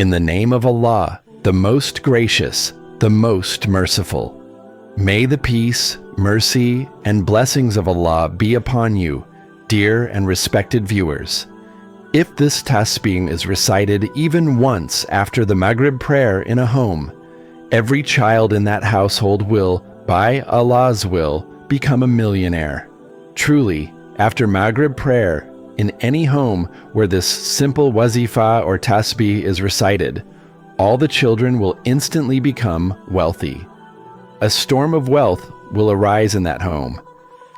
In the name of Allah, the most gracious, the most merciful. May the peace, mercy, and blessings of Allah be upon you, dear and respected viewers. If this tasbeeh is recited even once after the Maghrib prayer in a home, every child in that household will, by Allah's will, become a millionaire. Truly, after Maghrib prayer, in any home where this simple wazifa or tasbeeh is recited, all the children will instantly become wealthy. A storm of wealth will arise in that home,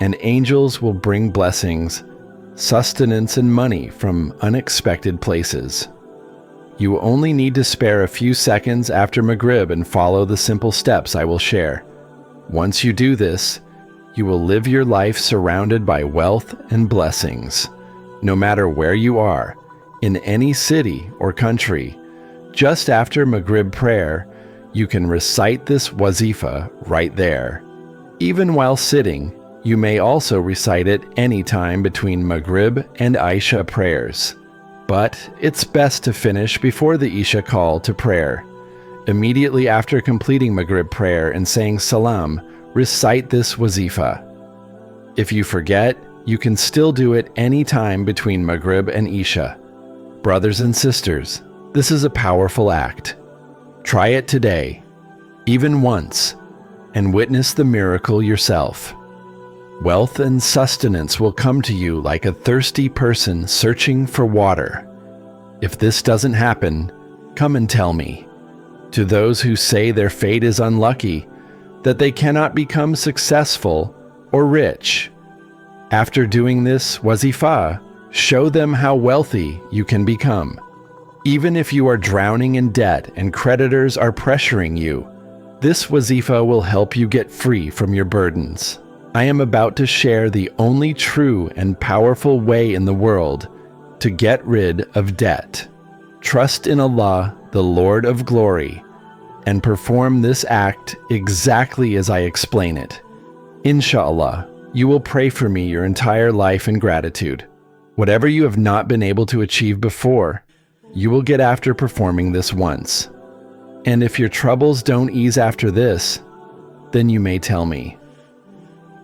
and angels will bring blessings, sustenance, and money from unexpected places. You only need to spare a few seconds after Maghrib and follow the simple steps I will share. Once you do this, you will live your life surrounded by wealth and blessings. No matter where you are, in any city or country, just after Maghrib prayer, you can recite this wazifa right there. Even while sitting, you may also recite it any time between Maghrib and Isha prayers. But it's best to finish before the Isha call to prayer. Immediately after completing Maghrib prayer and saying salam, recite this wazifa. If you forget, you can still do it any time between Maghrib and Isha. Brothers and sisters, this is a powerful act. Try it today, even once, and witness the miracle yourself. Wealth and sustenance will come to you like a thirsty person searching for water. If this doesn't happen, come and tell me. To those who say their fate is unlucky, that they cannot become successful or rich, after doing this wazifa, show them how wealthy you can become. Even if you are drowning in debt and creditors are pressuring you, this wazifa will help you get free from your burdens. I am about to share the only true and powerful way in the world to get rid of debt. Trust in Allah, the Lord of Glory, and perform this act exactly as I explain it. Insha'Allah, you will pray for me your entire life in gratitude. Whatever you have not been able to achieve before, you will get after performing this once. And if your troubles don't ease after this, then you may tell me.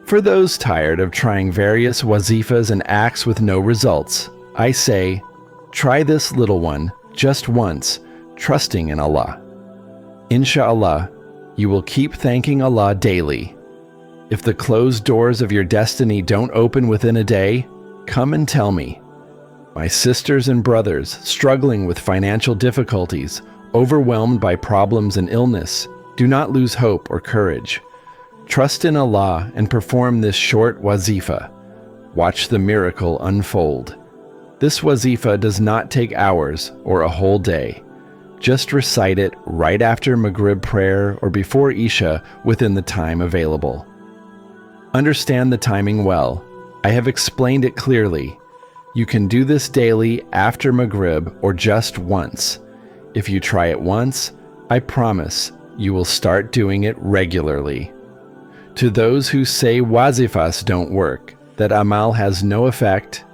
For those tired of trying various wazifas and acts with no results, I say, try this little one just once, trusting in Allah. Insha'Allah, you will keep thanking Allah daily. If the closed doors of your destiny don't open within a day, come and tell me. My sisters and brothers struggling with financial difficulties, overwhelmed by problems and illness, do not lose hope or courage. Trust in Allah and perform this short wazifa. Watch the miracle unfold. This wazifa does not take hours or a whole day. Just recite it right after Maghrib prayer or before Isha within the time available. Understand the timing well. I have explained it clearly. You can do this daily after Maghrib or just once. If you try it once, I promise you will start doing it regularly. To those who say wazifas don't work, that Amal has no effect,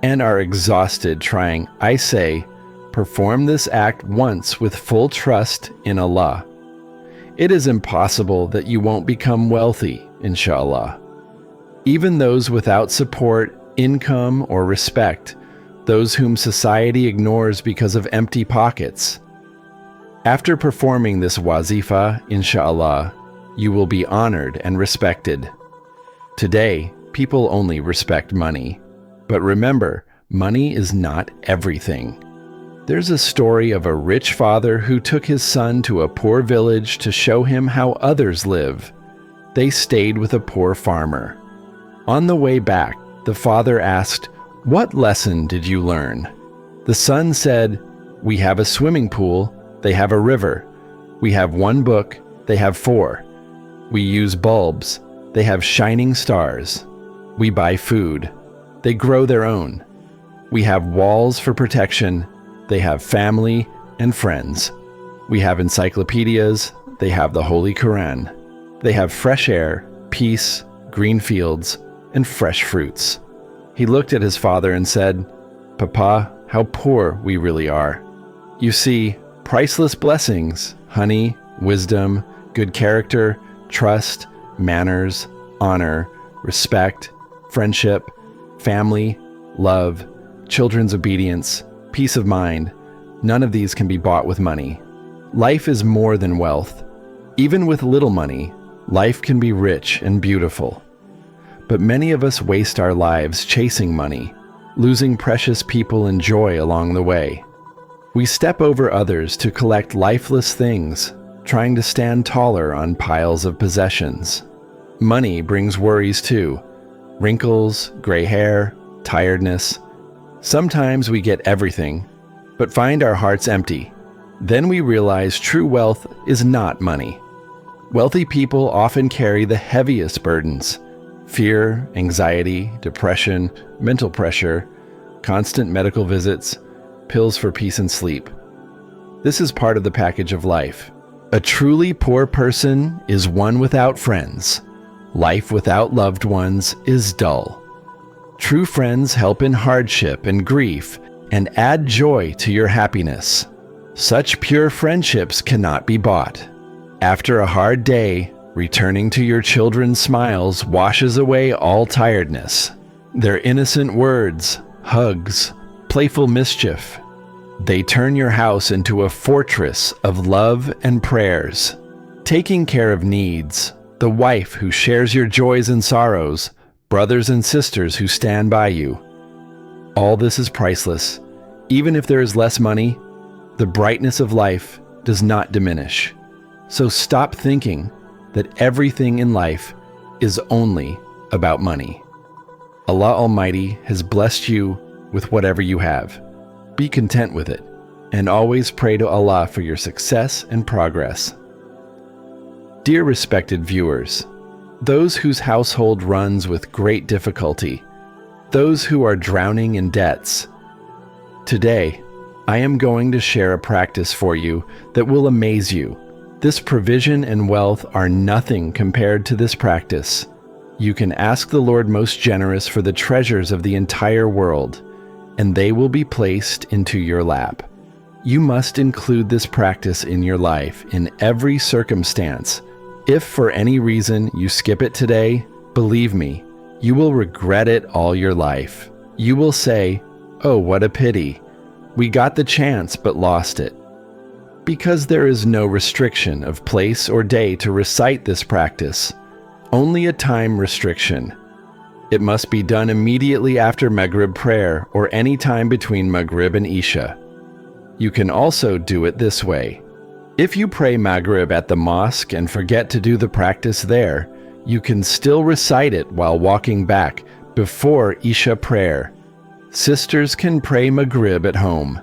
and are exhausted trying, I say, perform this act once with full trust in Allah. It is impossible that you won't become wealthy, Insha'Allah. Even those without support, income, or respect, those whom society ignores because of empty pockets. After performing this wazifa, Insha'Allah, you will be honored and respected. Today, people only respect money. But remember, money is not everything. There's a story of a rich father who took his son to a poor village to show him how others live. They stayed with a poor farmer. On the way back, the father asked, "What lesson did you learn?" The son said, "We have a swimming pool, they have a river. We have one book, they have four. We use bulbs, they have shining stars. We buy food, they grow their own. We have walls for protection, they have family and friends. We have encyclopedias, they have the Holy Quran. They have fresh air, peace, green fields, and fresh fruits." He looked at his father and said, "Papa, how poor we really are. You see, Priceless blessings: honey, wisdom, good character, trust, manners, honor, respect, friendship, family, love, children's obedience, peace of mind. None of these can be bought with money. Life is more than wealth. Even with little money, life can be rich and beautiful. But many of us waste our lives chasing money, losing precious people and joy along the way. We step over others to collect lifeless things, trying to stand taller on piles of possessions. Money brings worries too: wrinkles, gray hair, tiredness. Sometimes we get everything, but find our hearts empty. Then we realize true wealth is not money. Wealthy people often carry the heaviest burdens: fear, anxiety, depression, mental pressure, constant medical visits, pills for peace and sleep. This is part of the package of life. A truly poor person is one without friends. Life without loved ones is dull. True friends help in hardship and grief and add joy to your happiness. Such pure friendships cannot be bought. After a hard day, returning to your children's smiles washes away all tiredness. Their innocent words, hugs, playful mischief. They turn your house into a fortress of love and prayers. Taking care of needs, the wife who shares your joys and sorrows, brothers and sisters who stand by you. All this is priceless. Even if there is less money, the brightness of life does not diminish. So stop thinking that everything in life is only about money. Allah Almighty has blessed you with whatever you have. Be content with it, and always pray to Allah for your success and progress. Dear respected viewers, those whose household runs with great difficulty, those who are drowning in debts, today I am going to share a practice for you that will amaze you. This provision and wealth are nothing compared to this practice. You can ask the Lord Most Generous for the treasures of the entire world, and they will be placed into your lap. You must include this practice in your life in every circumstance. If for any reason you skip it today, believe me, you will regret it all your life. You will say, "Oh, what a pity. We got the chance but lost it." Because there is no restriction of place or day to recite this practice, only a time restriction. It must be done immediately after Maghrib prayer or any time between Maghrib and Isha. You can also do it this way. If you pray Maghrib at the mosque and forget to do the practice there, you can still recite it while walking back before Isha prayer. Sisters can pray Maghrib at home,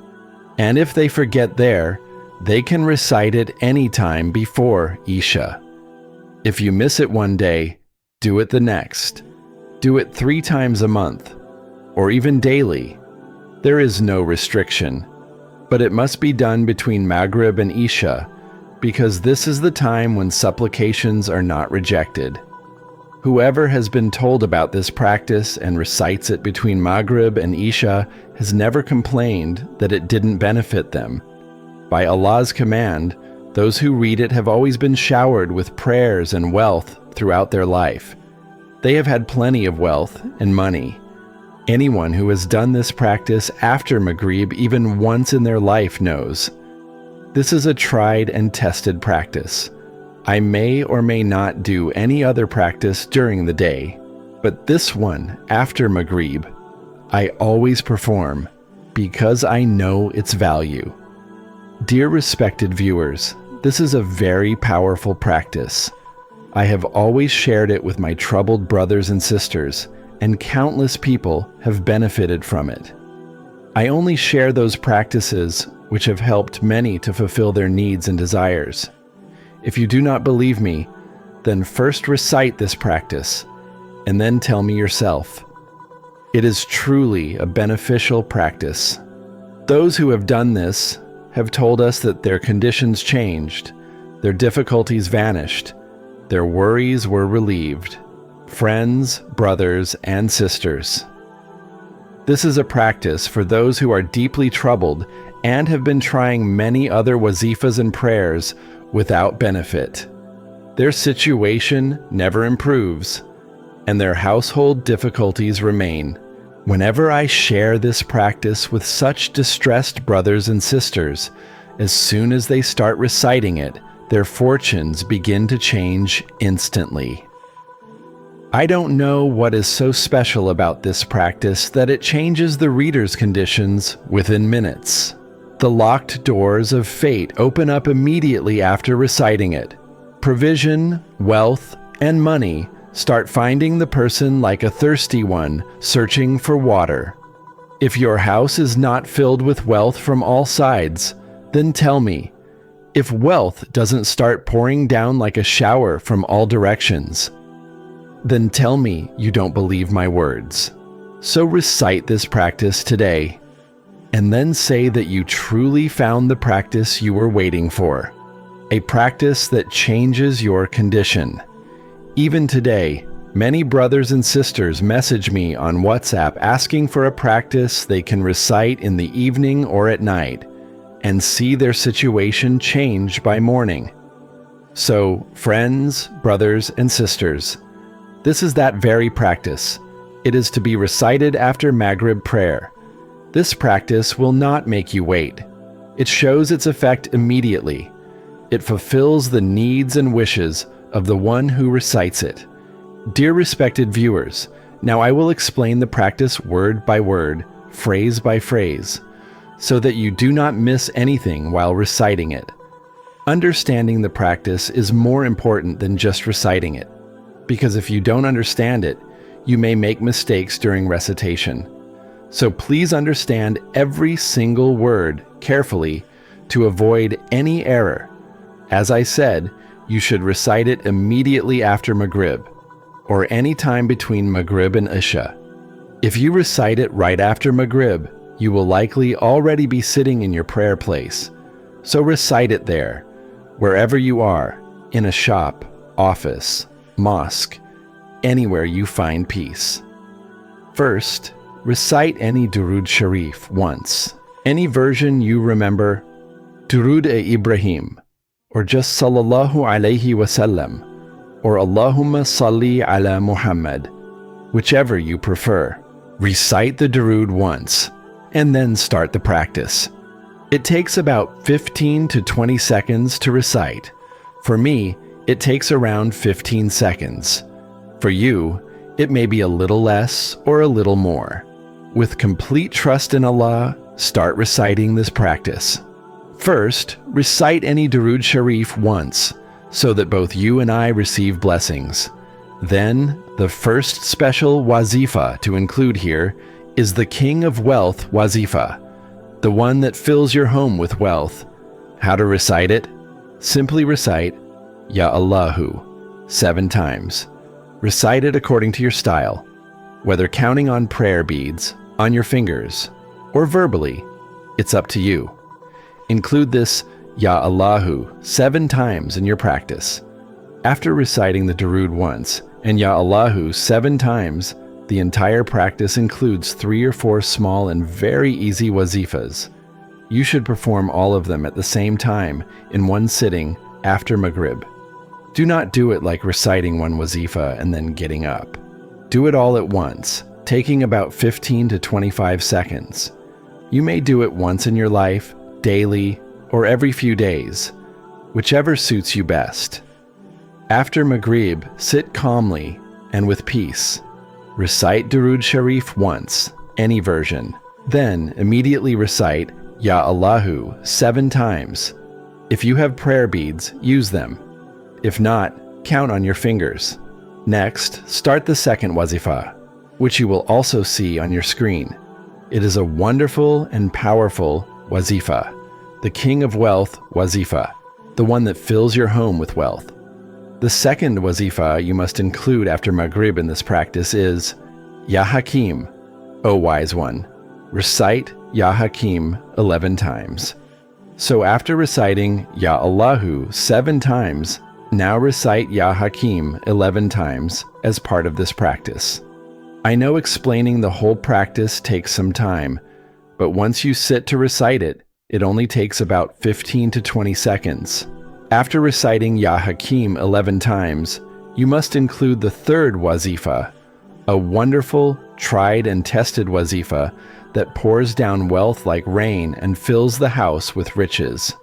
and if they forget there, they can recite it any time before Isha. If you miss it one day, do it the next. Do it 3 times a month, or even daily. There is no restriction, but it must be done between Maghrib and Isha, because this is the time when supplications are not rejected. Whoever has been told about this practice and recites it between Maghrib and Isha has never complained that it didn't benefit them. By Allah's command, those who read it have always been showered with prayers and wealth throughout their life. They have had plenty of wealth and money. Anyone who has done this practice after Maghrib even once in their life knows. This is a tried and tested practice. I may or may not do any other practice during the day, but this one, after Maghrib, I always perform because I know its value. Dear respected viewers, this is a very powerful practice. I have always shared it with my troubled brothers and sisters, and countless people have benefited from it. I only share those practices which have helped many to fulfill their needs and desires. If you do not believe me, then first recite this practice, and then tell me yourself. It is truly a beneficial practice. Those who have done this have told us that their conditions changed, their difficulties vanished, their worries were relieved. Friends, brothers, and sisters. This is a practice for those who are deeply troubled and have been trying many other wazifas and prayers without benefit. Their situation never improves, and their household difficulties remain. Whenever I share this practice with such distressed brothers and sisters, as soon as they start reciting it, their fortunes begin to change instantly. I don't know what is so special about this practice that it changes the reader's conditions within minutes. The locked doors of fate open up immediately after reciting it. Provision, wealth, and money start finding the person like a thirsty one searching for water. If your house is not filled with wealth from all sides, then tell me, if wealth doesn't start pouring down like a shower from all directions, then tell me you don't believe my words. So recite this practice today, and then say that you truly found the practice you were waiting for, a practice that changes your condition. Even today, many brothers and sisters message me on WhatsApp asking for a practice they can recite in the evening or at night, and see their situation change by morning. So, friends, brothers, and sisters, this is that very practice. It is to be recited after Maghrib prayer. This practice will not make you wait. It shows its effect immediately. It fulfills the needs and wishes of the one who recites it. Dear respected viewers, now I will explain the practice word by word, phrase by phrase, so that you do not miss anything while reciting it. Understanding the practice is more important than just reciting it, because if you don't understand it, you may make mistakes during recitation. So please understand every single word carefully to avoid any error. As I said, you should recite it immediately after Maghrib, or any time between Maghrib and Isha. If you recite it right after Maghrib, you will likely already be sitting in your prayer place. So recite it there, wherever you are, in a shop, office, mosque, anywhere you find peace. First, recite any Durood Shareef once, any version you remember, Durood Ibrahim, or just Sallallahu Alaihi Wasallam, or Allahumma Salli ala Muhammad, whichever you prefer. Recite the Durood once, and then start the practice. It takes about 15 to 20 seconds to recite. For me, it takes around 15 seconds. For you, it may be a little less or a little more. With complete trust in Allah, start reciting this practice. First, recite any Durood Shareef once, so that both you and I receive blessings. Then, the first special wazifa to include here is the King of Wealth Wazifa, the one that fills your home with wealth. How to recite it? Simply recite, Ya Allahu, 7 times. Recite it according to your style, whether counting on prayer beads, on your fingers, or verbally. It's up to you. Include this Ya Allahu 7 times in your practice. After reciting the Durood once and Ya Allahu 7 times, the entire practice includes 3 or 4 small and very easy wazifas. You should perform all of them at the same time in one sitting after Maghrib. Do not do it like reciting one wazifa and then getting up. Do it all at once, taking about 15 to 25 seconds. You may do it once in your life, daily, or every few days, whichever suits you best. After Maghrib, sit calmly and with peace. Recite Durood Shareef once, any version. Then immediately recite Ya Allahu 7 times. If you have prayer beads, use them. If not, count on your fingers. Next, start the second wazifa, which you will also see on your screen. It is a wonderful and powerful wazifa, the King of Wealth Wazifa, the one that fills your home with wealth. The second wazifa you must include after Maghrib in this practice is Ya Hakim, O Wise One. Recite Ya Hakim 11 times. So after reciting Ya Allahu 7 times, now recite Ya Hakim 11 times as part of this practice. I know explaining the whole practice takes some time, but once you sit to recite it, It only takes about 15 to 20 seconds. After reciting Ya Hakim 11 times, you must include the third wazifa, a wonderful, tried and tested wazifa that pours down wealth like rain and fills the house with riches.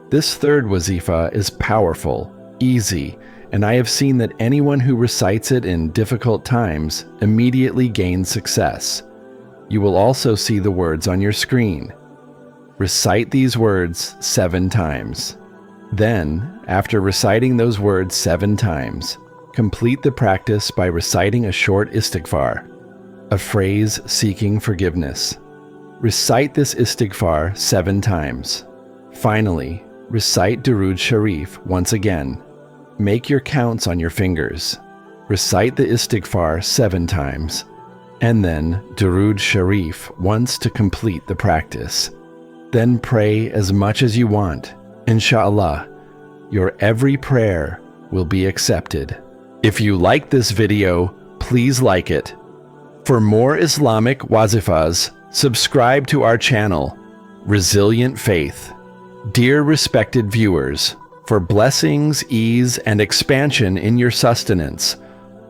This third wazifa is powerful, easy, and I have seen that anyone who recites it in difficult times immediately gains success. You will also see the words on your screen. Recite these words 7 times. Then, after reciting those words 7 times, complete the practice by reciting a short istighfar, a phrase seeking forgiveness. Recite this istighfar 7 times. Finally, recite Durood Shareef once again. Make your counts on your fingers. Recite the istighfar 7 times, and then Durood Shareef once to complete the practice. Then pray as much as you want. Insha'Allah, your every prayer will be accepted. If you like this video, please like it. For more Islamic wazifas, subscribe to our channel, Resilient Faith. Dear respected viewers, for blessings, ease, and expansion in your sustenance,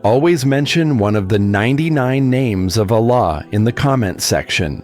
always mention one of the 99 names of Allah in the comment section.